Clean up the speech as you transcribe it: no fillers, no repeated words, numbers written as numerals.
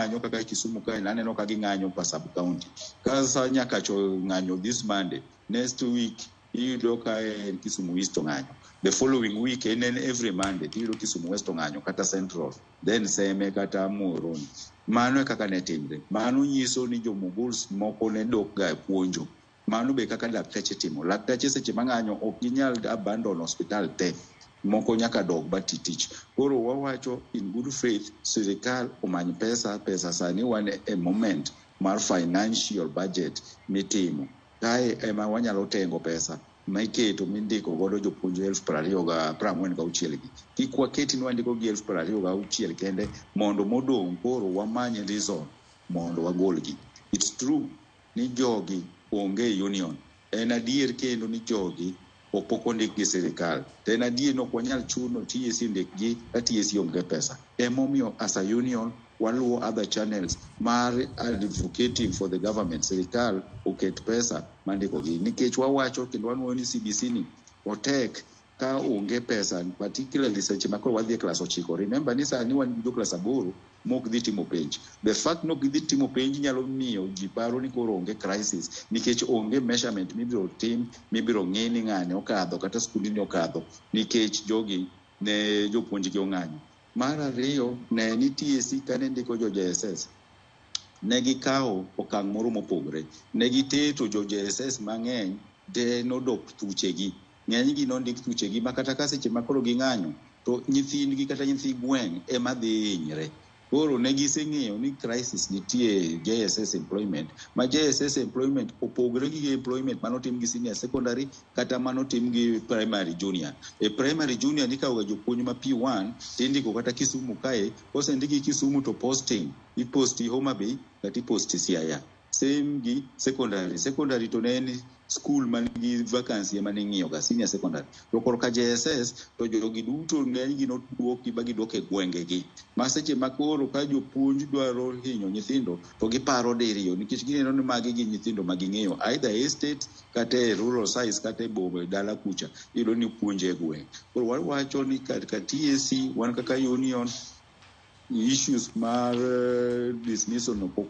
ng'anyo kaka Kisumu kae naneno ka ging'anyo pa sub county. Kasa nyaka cho ng'anyo this Monday. Next week iyudo ka en Kisumu East ng'anyo. The following week and then every Monday iyudo Kisumu West ng'anyo kata Central. Then Seme kata Muhoroni. Mano kaka ne timre. Mano nyiso ni jomuguls moko ne dok ga puonjo. Mano be kaka laktache timo. Laktache seche mang'anyo ok ginyal abandon hospital te. Moko nyaka dog batitich. Koro wawacho in good faith sirikal omany pesa sani wan a moment mar financial budget mitimo. Kae ema wanyalo tengo pesa maiketo mindiko godo jopuonjo 20,046 gi. Kik waketi ni wandiko gi 20,046 kende mondo modong' koro wamanye reason mondo wagolgi. It's true ni jogi onge union. En adier kendo ni jogi opoko ndik gi sirikal. En adier no kwanyal chuno TSC ndik gi ka TSC onge pesa. Emomiyo as a union waluo other channels mar advocating for the government. Sirikal oket pesa mandiko gi. Nikech wawacho kendo wanuo ni CBC ni otek ka onge pesa, particularly seche makoro wadhi e class 9. Remember ni sani wan gi class 8 mok dhi timo penj. The fact no gidhi timo penj nyalo miyo ji paro ni koro onge crisis nikech onge measurement mibiro tim, mibiro ng'e ni ng'ane okadho kata skundi ni okadho nikech jogi ne jopuonj gi ong'anyo. Mar ariyo ne ni TSC kane ndiko jo JSS ne gikawo okang' moro mopogre. Ne giteto jo JSS mang'eny de nodok thuchegi. Ng'eny gi nondik thuchegi makata ka seche makoro ging'anyo to nyithindgi kata nyithi gweng' ema dhi hinyre. Koro ne giseng'eyo ni crisis nitie JSS employment. Ma JSS employment opogre gi employment manotim gi senior secondary kata manotim gi primary junior. E primary junior nikawo ga jopuonj ma P1 tindiko kata Kisumu kae, kose ndiki Kisumu to posting iposti Homa Bay kata iposti Siaya. Same gi secondary to ne en school man gi vacancy ema ne ng'iyo ga senior secondary. To korka JSS to jogi duto ng'eny gi noduoki ba gidok e gwenge gi. Ma seche makoro ka jopuonj dwaro hinyo nyithindo to giparo diriyo nikech gineno ni magi gi nyithindo ma ging'eyo either estate kata e rural size kata e boma dala kucha iyudo ni puonje e gweng'. Koro wawacho ni ka TSC wan kaka union issues mar dismissal no pok